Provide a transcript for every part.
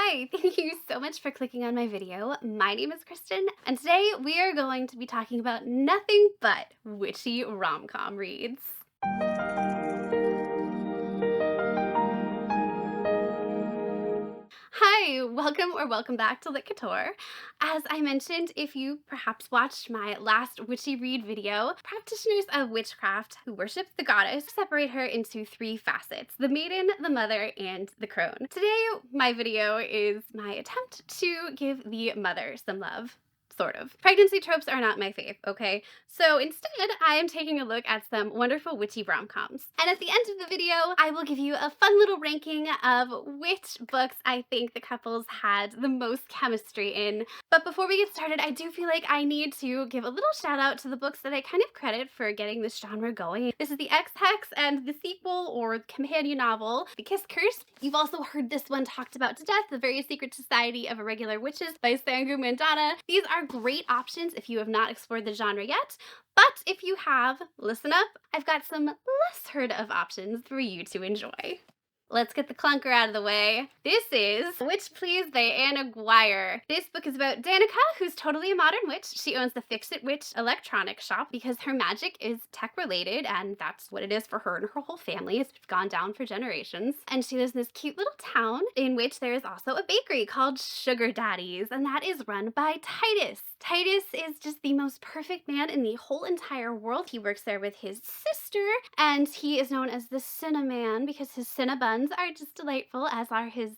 Hi, thank you so much for clicking on my video. My name is Kristen, and today we are going to be talking about nothing but witchy rom-com reads. Hi, welcome back to Lit Couture. As I mentioned, if you perhaps watched my last witchy read video, practitioners of witchcraft who worship the goddess separate her into three facets: the maiden, the mother, and the crone. Today, my video is my attempt to give the mother some love. Sort of. Pregnancy tropes are not my fave, okay? So instead, I am taking a look at some wonderful witchy rom-coms. And at the end of the video, I will give you a fun little ranking of which books I think the couples had the most chemistry in. But before we get started, I do feel like I need to give a little shout out to the books that I kind of credit for getting this genre going. This is the Hex and the sequel or companion novel, The Kiss Curse. You've also heard this one talked about to death, The Very Secret Society of Irregular Witches by Sangu Mandana. These are great options if you have not explored the genre yet, but if you have, listen up, I've got some less heard of options for you to enjoy. Let's get the clunker out of the way. This is Witch Please by Anna Guire. This book is about Danica, who's totally a modern witch. She owns the Fix-It Witch electronics shop because her magic is tech-related, and that's what it is for her and her whole family. It's gone down for generations. And she lives in this cute little town in which there is also a bakery called Sugar Daddy's, and that is run by Titus. Titus is just the most perfect man in the whole entire world. He works there with his sister, and he is known as the Cinnaman because his Cinnabuns are just delightful, as are his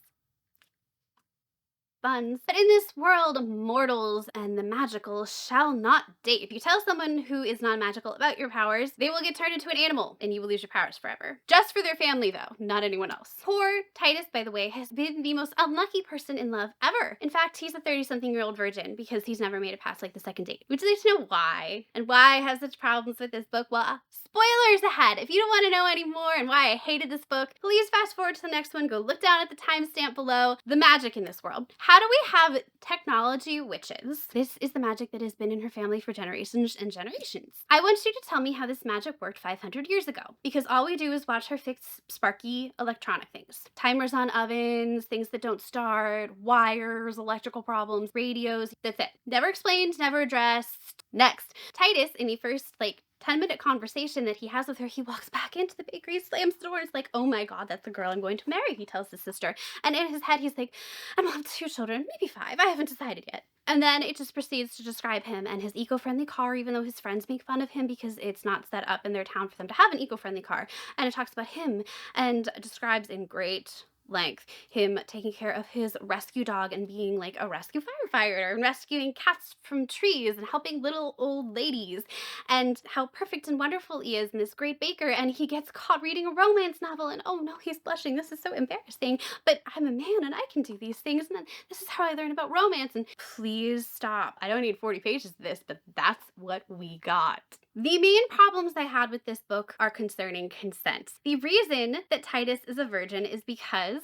buns. But in this world, mortals and the magical shall not date. If you tell someone who is non-magical about your powers, they will get turned into an animal and you will lose your powers forever. Just for their family though, not anyone else. Poor Titus, by the way, has been the most unlucky person in love ever. In fact, he's a 30-something-year-old virgin because he's never made it past like the second date. Would you like to know why? And why I have such problems with this book? Well, spoilers ahead. If you don't want to know anymore and why I hated this book, please fast forward to the next one. Go look down at the timestamp below. The magic in this world. How do we have technology witches? This is the magic that has been in her family for generations and generations. I want you to tell me how this magic worked 500 years ago, because all we do is watch her fix sparky electronic things. Timers on ovens, things that don't start, wires, electrical problems, radios, that's it. Never explained, never addressed. Next, Titus, in the first 10-minute conversation that he has with her, he walks back into the bakery, slams the door, and is like, oh my god, that's the girl I'm going to marry, he tells his sister. And in his head, he's like, I'm gonna have 2 children, maybe 5, I haven't decided yet. And then it just proceeds to describe him and his eco-friendly car, even though his friends make fun of him because it's not set up in their town for them to have an eco-friendly car. And it talks about him and describes in great length him taking care of his rescue dog and being like a rescue firefighter and rescuing cats from trees and helping little old ladies, and how perfect and wonderful he is and this great baker. And he gets caught reading a romance novel and oh no, he's blushing, this is so embarrassing, but I'm a man and I can do these things, and then this is how I learn about romance. And please stop, I don't need 40 pages of this, but that's what we got. The main problems I had with this book are concerning consent. The reason that Titus is a virgin is because,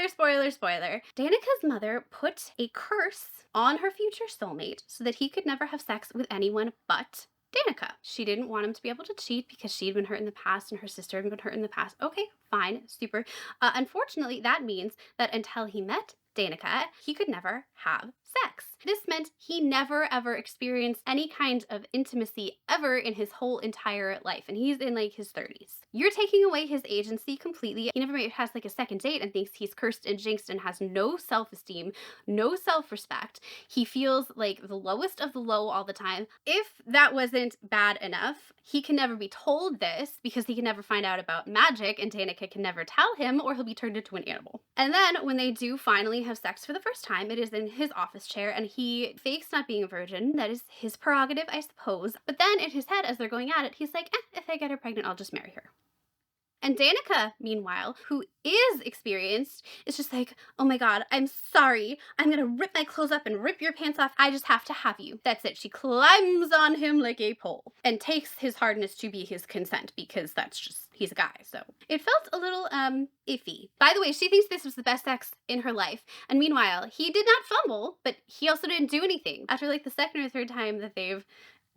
spoiler, Danica's mother put a curse on her future soulmate so that he could never have sex with anyone but Danica. She didn't want him to be able to cheat because she'd been hurt in the past and her sister had been hurt in the past. Okay, fine, super. Unfortunately, that means that until he met Danica, he could never have sex. This meant he never ever experienced any kind of intimacy ever in his whole entire life, and he's in his 30s. You're taking away his agency completely. He never has a second date and thinks he's cursed and jinxed and has no self-esteem, no self-respect. He feels like the lowest of the low all the time. If that wasn't bad enough, he can never be told this because he can never find out about magic, and Danica can never tell him, or he'll be turned into an animal. And then when they do finally have sex for the first time, it is in his office chair and he fakes not being a virgin. That is his prerogative, I suppose. But then in his head, as they're going at it, he's like, if I get her pregnant, I'll just marry her. And Danica, meanwhile, who is experienced, is just like, oh my god, I'm sorry. I'm gonna rip my clothes up and rip your pants off. I just have to have you. That's it. She climbs on him like a pole and takes his hardness to be his consent because that's just, he's a guy. So it felt a little, iffy. By the way, she thinks this was the best sex in her life. And meanwhile, he did not fumble, but he also didn't do anything. After the second or third time that they've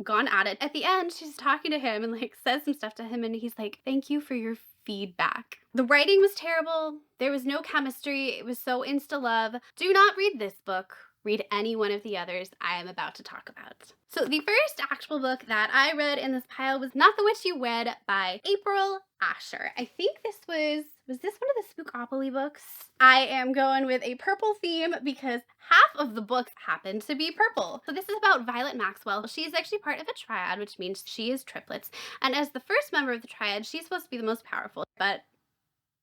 gone at it, at the end, she's talking to him and says some stuff to him, and he's like, thank you for your feedback. The writing was terrible. There was no chemistry. It was so insta-love. Do not read this book. Read any one of the others I am about to talk about. So the first actual book that I read in this pile was not The Witch You Wed by April Asher. I think this was this one of the Spookopoly books? I am going with a purple theme because half of the books happen to be purple. So this is about Violet Maxwell. She is actually part of a triad, which means she is triplets. And as the first member of the triad, she's supposed to be the most powerful, but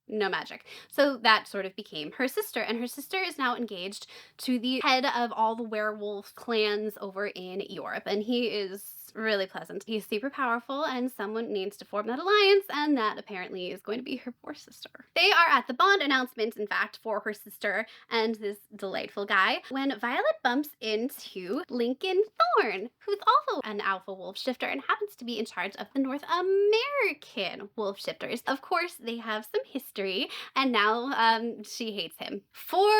no magic. So that sort of became her sister, and her sister is now engaged to the head of all the werewolf clans over in Europe, and he is really pleasant. He's super powerful, and someone needs to form that alliance, and that apparently is going to be her poor sister. They are at the bond announcement, in fact, for her sister and this delightful guy, when Violet bumps into Lincoln Thorne, who's also an alpha wolf shifter and happens to be in charge of the North American wolf shifters. Of course, they have some history, and now she hates him for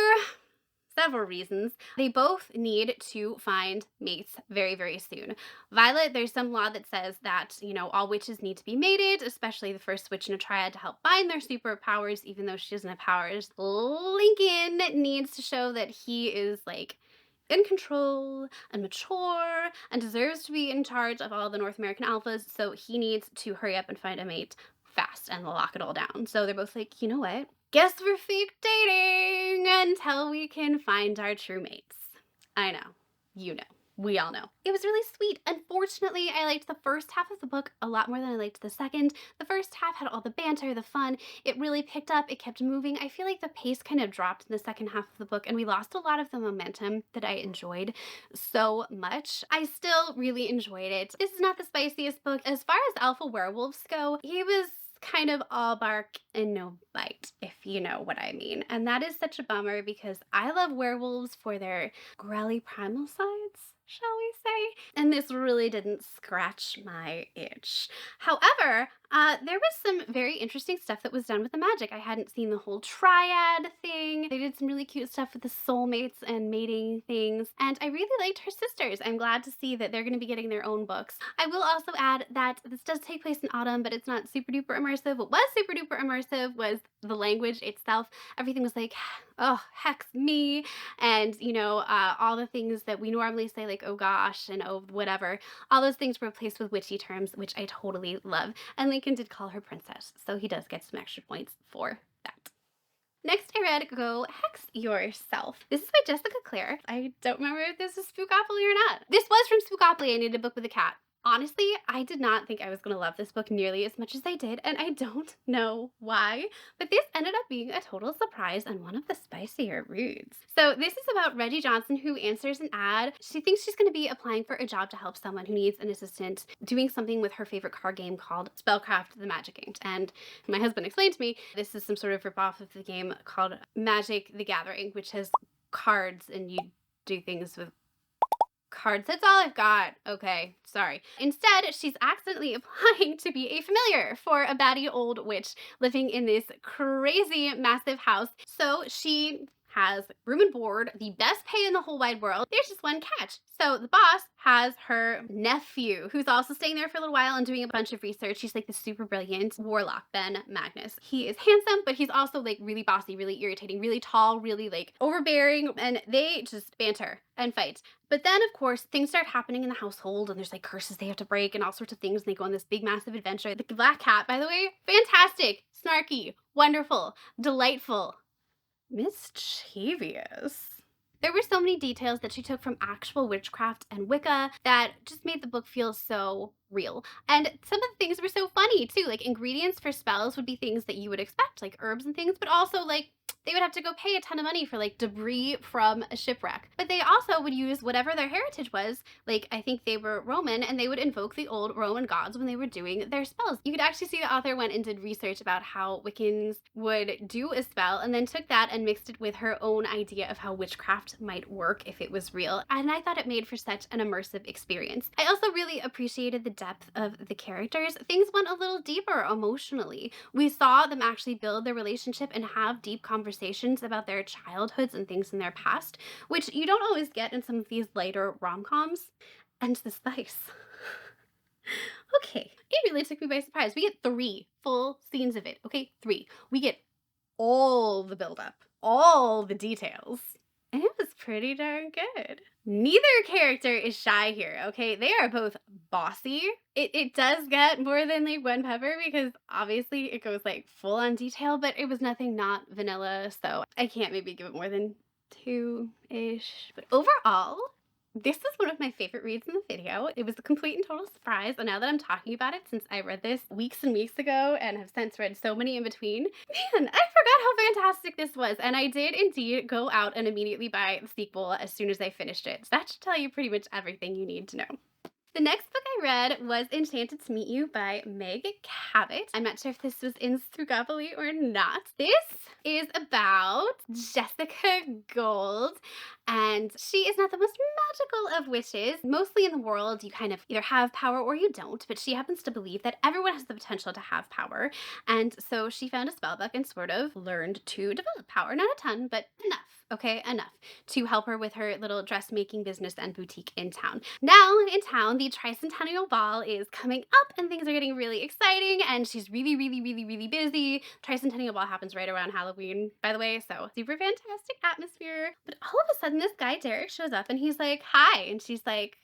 several reasons. They both need to find mates very, very soon. Violet, there's some law that says that, you know, all witches need to be mated, especially the first witch in a triad, to help bind their superpowers, even though she doesn't have powers. Lincoln needs to show that he is, like, in control and mature and deserves to be in charge of all the North American alphas, so he needs to hurry up and find a mate fast and lock it all down. So they're both like, you know what? Guess we're fake dating until we can find our true mates. I know. You know. We all know. It was really sweet. Unfortunately, I liked the first half of the book a lot more than I liked the second. The first half had all the banter, the fun. It really picked up. It kept moving. I feel like the pace kind of dropped in the second half of the book, and we lost a lot of the momentum that I enjoyed so much. I still really enjoyed it. This is not the spiciest book. As far as alpha werewolves go, he was kind of all bark and no bite, if you know what I mean. And that is such a bummer because I love werewolves for their growly primal sides, shall we say? And this really didn't scratch my itch. However, there was some very interesting stuff that was done with the magic. I hadn't seen the whole triad thing. They did some really cute stuff with the soulmates and mating things, and I really liked her sisters. I'm glad to see that they're going to be getting their own books. I will also add that this does take place in autumn, but it's not super duper immersive. What was super duper immersive was the language itself. Everything was like, oh, hex me, and you know, all the things that we normally say, like oh gosh and oh whatever, all those things were replaced with witchy terms, which I totally love. And Lincoln did call her princess, so he does get some extra points for that. Next I read Go Hex Yourself. This is by Jessica Clare. I don't remember if this is Spookopoly or not. This was from Spookopoly. I needed a book with a cat. Honestly, I did not think I was going to love this book nearly as much as I did, and I don't know why, but this ended up being a total surprise and one of the spicier reads. So this is about Reggie Johnson, who answers an ad. She thinks she's going to be applying for a job to help someone who needs an assistant doing something with her favorite card game called Spellcraft the Magic Game. And my husband explained to me this is some sort of ripoff of the game called Magic the Gathering, which has cards and you do things with cards. That's all I've got. Okay, sorry. Instead, she's accidentally applying to be a familiar for a batty old witch living in this crazy massive house. So she has room and board, the best pay in the whole wide world. There's just one catch. So the boss has her nephew, who's also staying there for a little while and doing a bunch of research. He's like the super brilliant warlock, Ben Magnus. He is handsome, but he's also like really bossy, really irritating, really tall, really like overbearing, and they just banter and fight. But then, of course, things start happening in the household, and there's like curses they have to break and all sorts of things, and they go on this big, massive adventure. The black cat, by the way, fantastic, snarky, wonderful, delightful, mischievous. There were so many details that she took from actual witchcraft and Wicca that just made the book feel so real. And some of the things were so funny too. Like ingredients for spells would be things that you would expect, like herbs and things, but also like they would have to go pay a ton of money for like debris from a shipwreck. But they also would use whatever their heritage was. Like I think they were Roman, and they would invoke the old Roman gods when they were doing their spells. You could actually see the author went and did research about how Wiccans would do a spell and then took that and mixed it with her own idea of how witchcraft might work if it was real. And I thought it made for such an immersive experience. I also really appreciated the depth of the characters. Things went a little deeper emotionally. We saw them actually build their relationship and have deep conversations about their childhoods and things in their past, which you don't always get in some of these lighter rom-coms. And the spice. Okay, it really took me by surprise. We get three full scenes of it. Okay, 3. We get all the buildup, all the details. And it was pretty darn good. Neither character is shy here, okay? They are both bossy. It does get more than like one pepper because obviously it goes like full on detail, but it was nothing not vanilla, so I can't maybe give it more than 2-ish. But overall, this was one of my favorite reads in the video. It was a complete and total surprise, and now that I'm talking about it, since I read this weeks and weeks ago and have since read so many in between, man, I forgot how fantastic this was, and I did indeed go out and immediately buy the sequel as soon as I finished it. So that should tell you pretty much everything you need to know. The next book I read was Enchanted To Meet You by Meg Cabot. I'm not sure if this was in Strugopoly or not. This is about Jessica Gold, and she is not the most magical of witches. Mostly in the world, you kind of either have power or you don't, but she happens to believe that everyone has the potential to have power, and so she found a spellbook and sort of learned to develop power. Not a ton, but enough. Okay, enough to help her with her little dressmaking business and boutique in town. Now in town, the Tricentennial Ball is coming up and things are getting really exciting, and she's really busy. Tricentennial Ball happens right around Halloween, by the way, so super fantastic atmosphere. But all of a sudden this guy Derek shows up and he's like, "Hi," and she's like,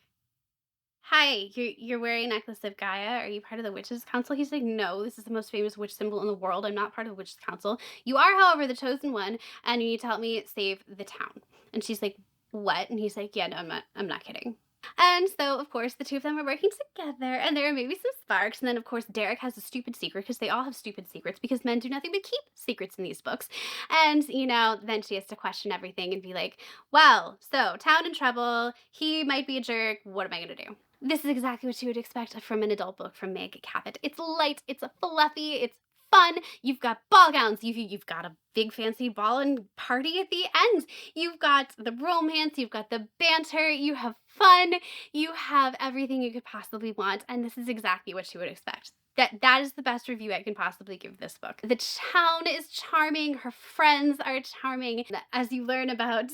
"Hi, you're wearing a necklace of Gaia. Are you part of the Witches' Council?" He's like, "No, this is the most famous witch symbol in the world. I'm not part of the Witches' Council. You are, however, the chosen one, and you need to help me save the town." And she's like, "What?" And he's like, "Yeah, no, I'm not kidding." And so, of course, the two of them are working together, and there are maybe some sparks. And then, of course, Derek has a stupid secret, because they all have stupid secrets, because men do nothing but keep secrets in these books. And, you know, then she has to question everything and be like, well, so, town in trouble, he might be a jerk, what am I gonna do? This is exactly what you would expect from an adult book from Meg Cabot. It's light, it's fluffy, it's fun. You've got ball gowns, you've got a big fancy ball and party at the end. You've got the romance, you've got the banter, you have fun, you have everything you could possibly want, and this is exactly what you would expect. That is the best review I can possibly give this book. The town is charming, her friends are charming, as you learn about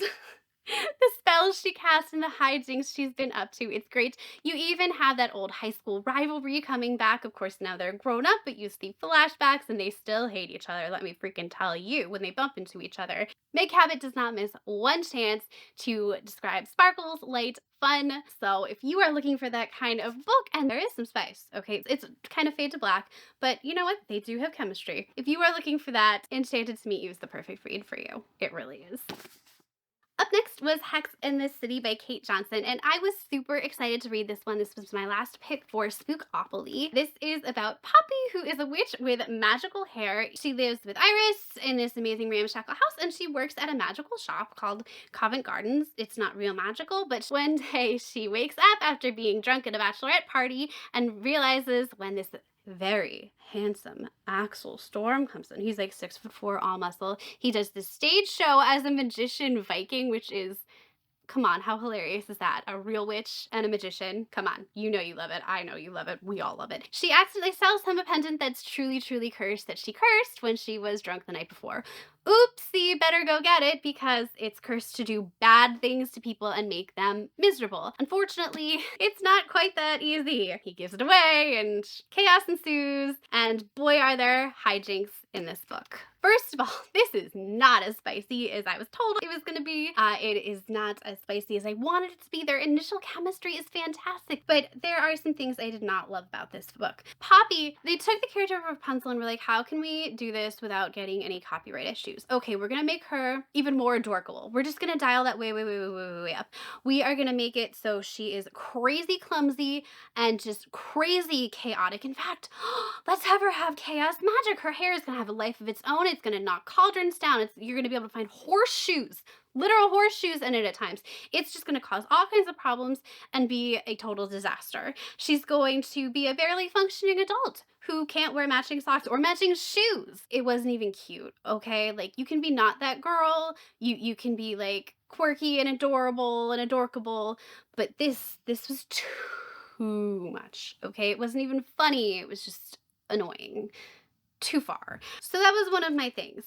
the spells she cast and the hijinks she's been up to. It's great. You even have that old high school rivalry coming back. Of course, now they're grown up, but you see flashbacks and they still hate each other. Let me freaking tell you, when they bump into each other. Meg Cabot does not miss one chance to describe sparkles, light, fun. So if you are looking for that kind of book, and there is some spice, okay? It's kind of fade to black, but you know what? They do have chemistry. If you are looking for that, Enchanted To Meet You is the perfect read for you. It really is. Up next was Hex and The City by Kate Johnson, and I was super excited to read this one. This was my last pick for Spookopoly. This is about Poppy, who is a witch with magical hair. She lives with Iris in this amazing ramshackle house, and she works at a magical shop called Covent Gardens. It's not real magical, but one day she wakes up after being drunk at a bachelorette party and realizes when this very handsome Axel Storm comes in. He's like 6'4", all muscle. He does this stage show as a magician Viking, which is, come on, how hilarious is that? A real witch and a magician. Come on, you know you love it. I know you love it. We all love it. She accidentally sells him a pendant that's truly cursed, that she cursed when she was drunk the night before. Oopsie, better go get it, because it's cursed to do bad things to people and make them miserable. Unfortunately, it's not quite that easy. He gives it away and chaos ensues, and boy are there hijinks in this book. First of all, this is not as spicy as I was told it was going to be. It is not as spicy as I wanted it to be. Their initial chemistry is fantastic, but there are some things I did not love about this book. Poppy, they took the character of Rapunzel and were like, how can we do this without getting any copyright issues? Okay, we're going to make her even more adorkable. We're just going to dial that way up. We are going to make it so she is crazy clumsy and just crazy chaotic. In fact, let's have her have chaos magic. Her hair is going to have a life of its own. It's going to knock cauldrons down. You're going to be able to find horseshoes, literal horseshoes in it at times. It's just going to cause all kinds of problems and be a total disaster. She's going to be a barely functioning adult who can't wear matching socks or matching shoes. It wasn't even cute, okay? Like, you can be not that girl. You can be like quirky and adorable and adorkable, but this was too much, okay? It wasn't even funny. It was just annoying. Too far. So that was one of my things.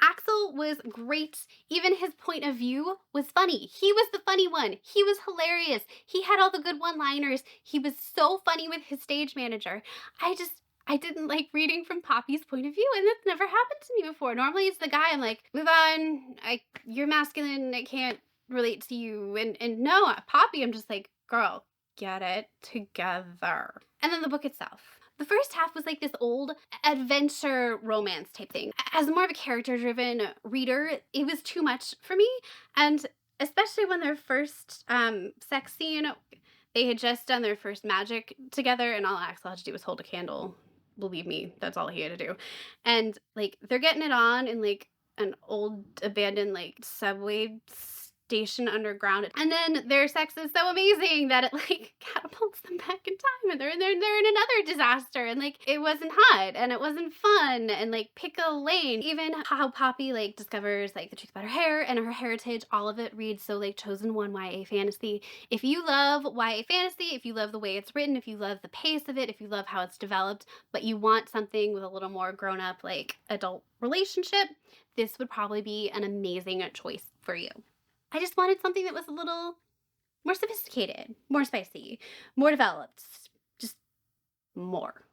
Axel was great. Even his point of view was funny. He was the funny one. He was hilarious. He had all the good one-liners. He was so funny with his stage manager. I didn't like reading from Poppy's point of view, and that's never happened to me before. Normally it's the guy, I'm like, move on, you're masculine, I can't relate to you. And no, Poppy, I'm just like, girl, get it together. And then the book itself. The first half was like this old adventure romance type thing. As more of a character driven reader, it was too much for me. And especially when their first sex scene, they had just done their first magic together, and all Axel had to do was hold a candle. Believe me, that's all he had to do. And like they're getting it on in like an old abandoned like subway station underground, and then their sex is so amazing that it like catapults them back in time, and they're in another disaster, and like it wasn't hot and it wasn't fun, and like pick a lane. Even how Poppy like discovers like the truth about her hair and her heritage, all of it reads so like chosen one YA fantasy. If you love YA fantasy, if you love the way it's written, if you love the pace of it, if you love how it's developed, but you want something with a little more grown up like adult relationship, this would probably be an amazing choice for you. I just wanted something that was a little more sophisticated, more spicy, more developed, just more.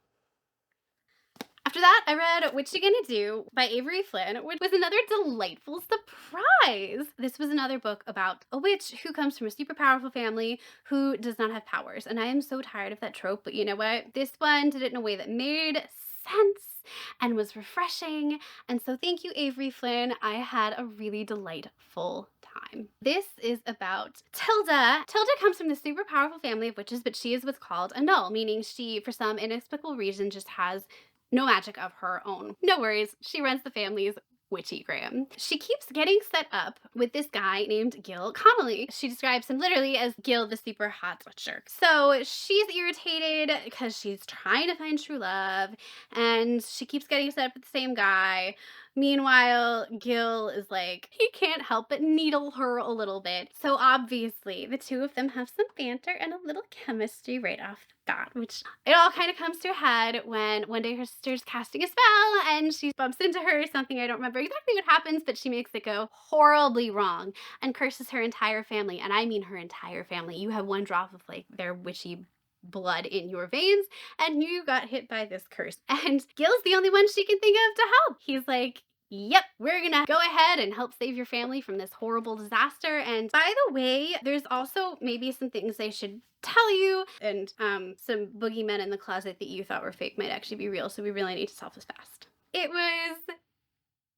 After that, I read Witcha Gonna Do by Avery Flynn, which was another delightful surprise. This was another book about a witch who comes from a super powerful family who does not have powers. And I am so tired of that trope, but you know what? This one did it in a way that made sense and was refreshing. And so thank you, Avery Flynn. I had a really delightful time. This is about Tilda. Tilda comes from this super powerful family of witches, but she is what's called a null, meaning she, for some inexplicable reason, just has no magic of her own. No worries, she runs the family's witchygram. She keeps getting set up with this guy named Gil Connolly. She describes him literally as Gil the super hot butcher. So she's irritated because she's trying to find true love, and she keeps getting set up with the same guy. Meanwhile, Gil is like, he can't help but needle her a little bit. So obviously, the two of them have some banter and a little chemistry right off the bat, which it all kind of comes to a head when one day her sister's casting a spell and she bumps into her or something. I don't remember exactly what happens, but she makes it go horribly wrong and curses her entire family. And I mean her entire family. You have one drop of like their witchy blood in your veins and you got hit by this curse. And Gil's the only one she can think of to help. He's like, yep, we're gonna go ahead and help save your family from this horrible disaster. And by the way, there's also maybe some things I should tell you, and some boogeymen in the closet that you thought were fake might actually be real, so we really need to solve this fast. It was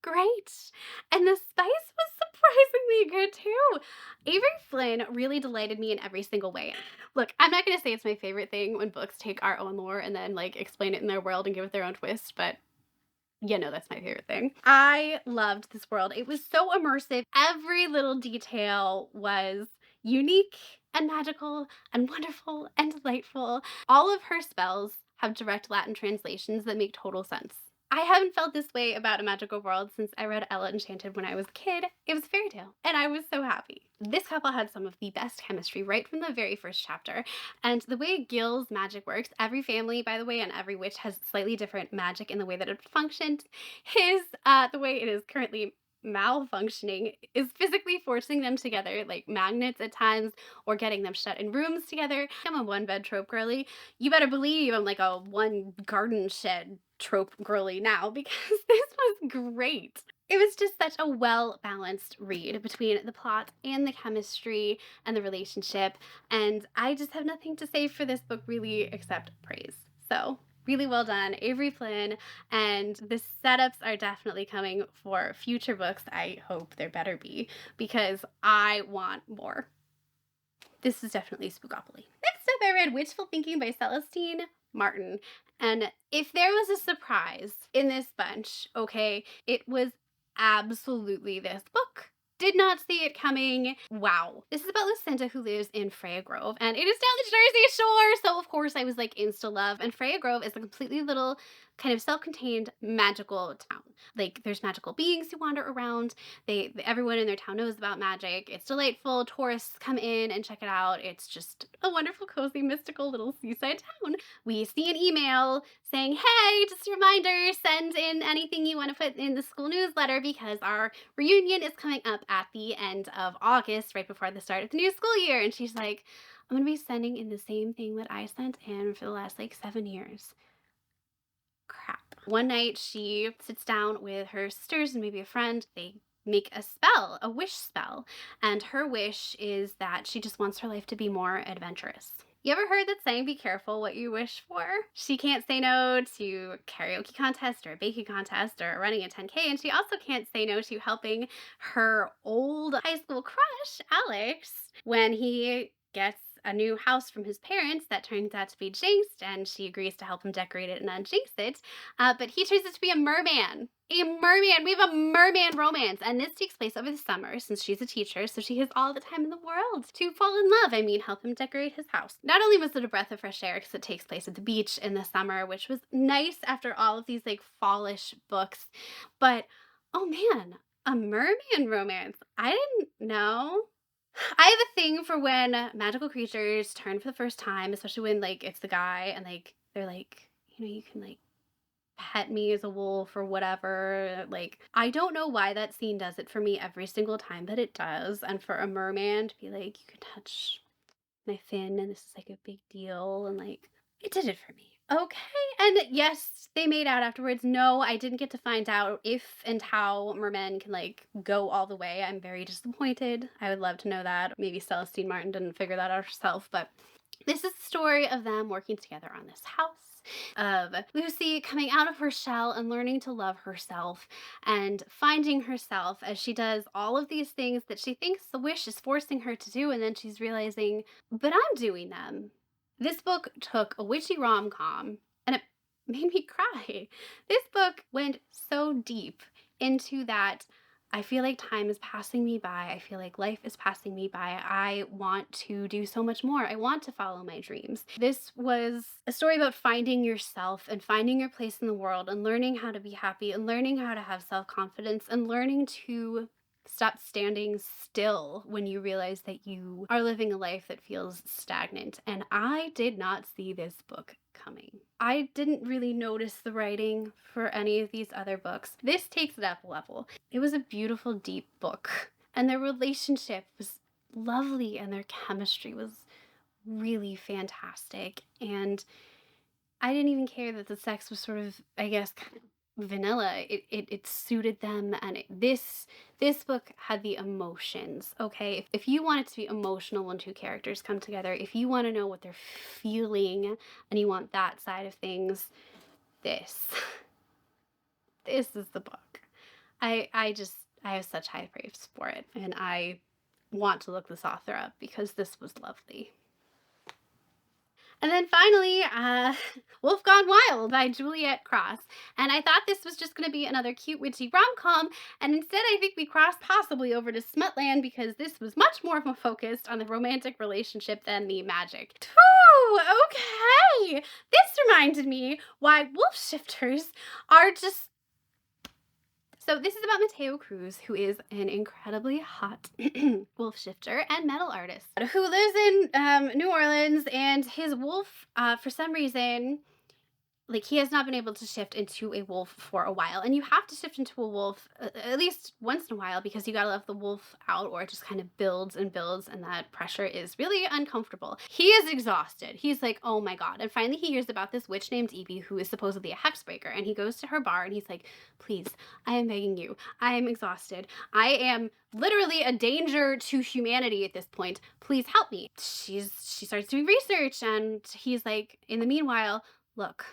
great, and the spice was surprisingly good too. Avery Flynn really delighted me in every single way. Look, I'm not gonna say it's my favorite thing when books take our own lore and then like explain it in their world and give it their own twist, but you know that's my favorite thing. I loved this world. It was so immersive. Every little detail was unique and magical and wonderful and delightful. All of her spells have direct Latin translations that make total sense. I haven't felt this way about a magical world since I read Ella Enchanted when I was a kid. It was a fairy tale, and I was so happy. This couple had some of the best chemistry right from the very first chapter, and the way Gil's magic works, every family, by the way, and every witch has slightly different magic in the way that it functions. His, the way it is currently malfunctioning is physically forcing them together like magnets at times, or getting them shut in rooms together. I'm a one bed trope girly. You better believe I'm like a one garden shed trope girly now, because this was great. It was just such a well-balanced read between the plot and the chemistry and the relationship, and I just have nothing to say for this book really except praise. So really well done, Avery Flynn, and the setups are definitely coming for future books. I hope there better be, because I want more. This is definitely spookopoly. Next up, I read Witchful Thinking by Celestine Martin. And if there was a surprise in this bunch, okay, it was absolutely this book. Did not see it coming. Wow. This is about Lucinda, who lives in Freya Grove, and it is down the Jersey Shore, so of course I was like insta love. And Freya Grove is a completely little kind of self-contained magical town. Like there's magical beings who wander around. Everyone in their town knows about magic. It's delightful. Tourists come in and check it out. It's just a wonderful, cozy, mystical little seaside town. We see an email saying, hey, just a reminder, send in anything you want to put in the school newsletter because our reunion is coming up at the end of August, right before the start of the new school year. And she's like, I'm gonna be sending in the same thing that I sent in for the last like 7 years. One night she sits down with her sisters and maybe a friend. They make a spell, a wish spell, and her wish is that she just wants her life to be more adventurous. You ever heard that saying, be careful what you wish for? She can't say no to a karaoke contest or a baking contest or running a 10K, and she also can't say no to helping her old high school crush, Alex, when he gets a new house from his parents that turns out to be jinxed, and she agrees to help him decorate it and unjinx it. But he turns out to be a merman. A merman. We have a merman romance, and this takes place over the summer since she's a teacher, so she has all the time in the world to fall in love. I mean, help him decorate his house. Not only was it a breath of fresh air because it takes place at the beach in the summer, which was nice after all of these like fallish books, but oh man, a merman romance. I didn't know. I have a thing for when magical creatures turn for the first time, especially when like it's the guy and like they're like, you know, you can like pet me as a wolf or whatever. Like, I don't know why that scene does it for me every single time, but it does. And for a merman to be like, you can touch my fin and this is like a big deal, and like it did it for me. Okay. And yes, they made out afterwards. No, I didn't get to find out if and how mermen can like go all the way. I'm very disappointed. I would love to know that. Maybe Celestine Martin didn't figure that out herself, but this is the story of them working together on this house, of Lucy coming out of her shell and learning to love herself and finding herself as she does all of these things that she thinks the wish is forcing her to do, and then she's realizing, but I'm doing them. This book took a witchy rom-com and it made me cry. This book went so deep into that. I feel like time is passing me by. I feel like life is passing me by. I want to do so much more. I want to follow my dreams. This was a story about finding yourself and finding your place in the world and learning how to be happy and learning how to have self-confidence and learning to stop standing still when you realize that you are living a life that feels stagnant. And I did not see this book coming. I didn't really notice the writing for any of these other books. This takes it up a level. It was a beautiful, deep book, and their relationship was lovely, and their chemistry was really fantastic. And I didn't even care that the sex was sort of, I guess, kind of vanilla. It suited them, and this book had the emotions. Okay, if you want it to be emotional when two characters come together, if you want to know what they're feeling and you want that side of things, this this is the book. I have such high praise for it, and I want to look this author up because this was lovely. And then finally, Wolf Gone Wild by Juliet Cross. And I thought this was just going to be another cute witchy rom-com, and instead I think we crossed possibly over to Smutland because this was much more focused on the romantic relationship than the magic. Ooh, okay! This reminded me why wolf shifters are just... So this is about Mateo Cruz, who is an incredibly hot wolf shifter and metal artist who lives in New Orleans, and his wolf, for some reason, like, he has not been able to shift into a wolf for a while. And you have to shift into a wolf at least once in a while because you gotta let the wolf out or it just kind of builds and builds, and that pressure is really uncomfortable. He is exhausted. He's like, oh my god. And finally he hears about this witch named Evie who is supposedly a hex breaker, and he goes to her bar and he's like, please, I am begging you. I am exhausted. I am literally a danger to humanity at this point. Please help me. She starts doing research, and he's like, in the meanwhile, look,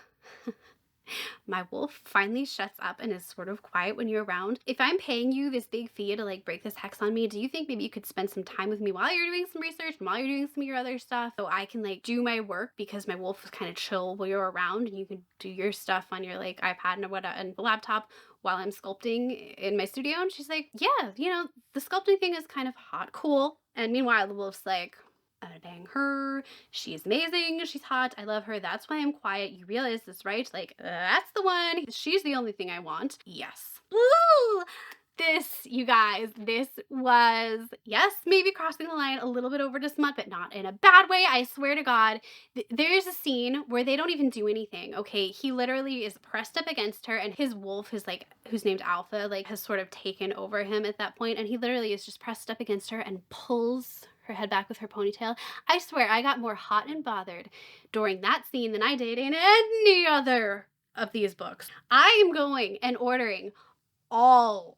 my wolf finally shuts up and is sort of quiet when you're around. If I'm paying you this big fee to like break this hex on me, do you think maybe you could spend some time with me while you're doing some research and while you're doing some of your other stuff so I can like do my work, because my wolf is kind of chill while you're around and you can do your stuff on your like iPad and whatever and the laptop while I'm sculpting in my studio? And she's like, yeah, you know, the sculpting thing is kind of hot, cool. And meanwhile the wolf's like, I'm gonna bang her. She is amazing. She's hot. I love her. That's why I'm quiet. You realize this, right? Like, that's the one. She's the only thing I want. Yes. Woo! This, you guys, this was, yes, maybe crossing the line a little bit over to smut, but not in a bad way. I swear to God, there's a scene where they don't even do anything, okay? He literally is pressed up against her, and his wolf is like, who's named Alpha, like has sort of taken over him at that point, and he literally is just pressed up against her and pulls her head back with her ponytail. I swear I got more hot and bothered during that scene than I did in any other of these books. I am going and ordering all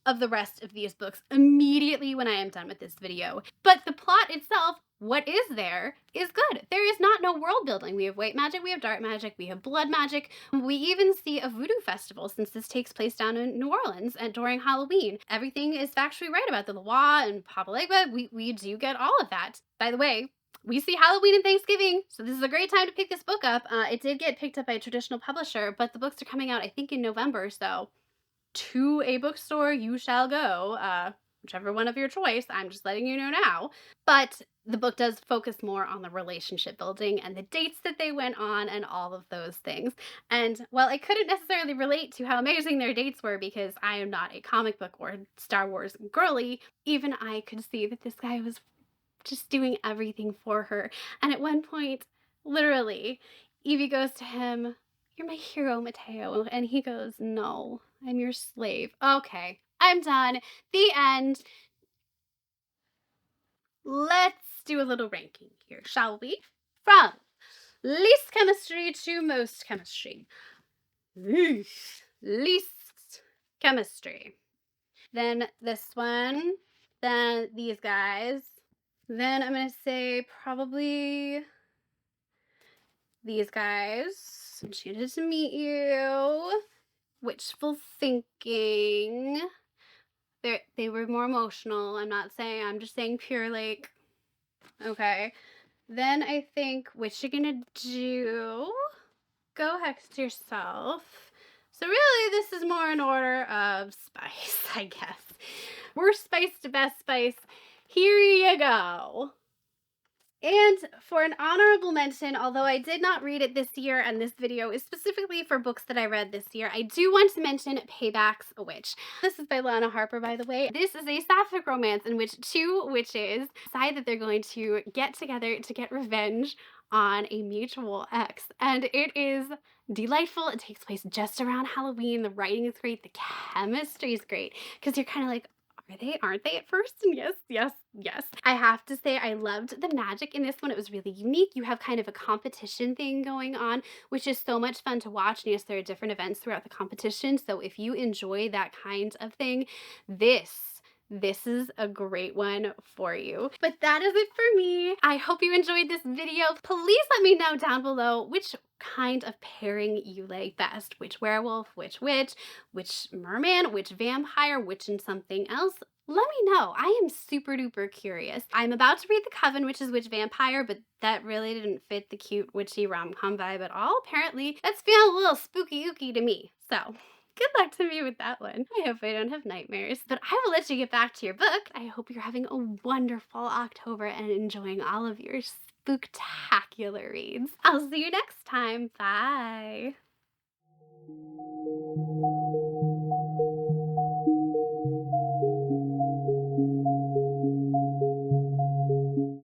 of the rest of these books immediately when I am done with this video. But the plot itself, what is there, is good. There is not no world building. We have white magic, we have dark magic, we have blood magic. We even see a voodoo festival since this takes place down in New Orleans and during Halloween. Everything is factually right about the Loa and Papa Legba. We do get all of that. By the way, we see Halloween and Thanksgiving, so this is a great time to pick this book up. It did get picked up by a traditional publisher, but the books are coming out, I think, in November, so to a bookstore you shall go, whichever one of your choice. I'm just letting you know now. But the book does focus more on the relationship building and the dates that they went on and all of those things. And while I couldn't necessarily relate to how amazing their dates were because I am not a comic book or Star Wars girly, even I could see that this guy was just doing everything for her. And at one point, literally, Evie goes to him, "You're my hero, Mateo." And he goes, "No, I'm your slave." Okay, I'm done. The end. Let's do a little ranking here, shall we? From least chemistry to most chemistry. Least chemistry. Then this one. Then these guys. Then I'm going to say probably these guys. Enchanted to Meet You. Witchful Thinking. They were more emotional. I'm just saying pure, like, okay. Then I think Witcha Gonna Do. Go Hex Yourself. So really this is more in order of spice, I guess. Worst spice to best spice. Here you go. And for an honorable mention, although I did not read it this year and this video is specifically for books that I read this year, I do want to mention Payback's a Witch. This is by Lana Harper, by the way. This is a sapphic romance in which two witches decide that they're going to get together to get revenge on a mutual ex. And it is delightful. It takes place just around Halloween. The writing is great. The chemistry is great because you're kind of like, are they, aren't they at first? And yes, yes, yes. I have to say I loved the magic in this one. It was really unique. You have kind of a competition thing going on, which is so much fun to watch. And yes, there are different events throughout the competition. So if you enjoy that kind of thing, this is a great one for you. But that is it for me. I hope you enjoyed this video. Please let me know down below which kind of pairing you like best. Which werewolf, which witch, which merman, which vampire, which and something else. Let me know. I am super duper curious. I'm about to read The Coven, which is which vampire, but that really didn't fit the cute witchy rom-com vibe at all. Apparently, that's feeling a little spooky ooky to me. So good luck to me with that one. I hope I don't have nightmares. But I will let you get back to your book. I hope you're having a wonderful October and enjoying all of your spooktacular reads. I'll see you next time. Bye.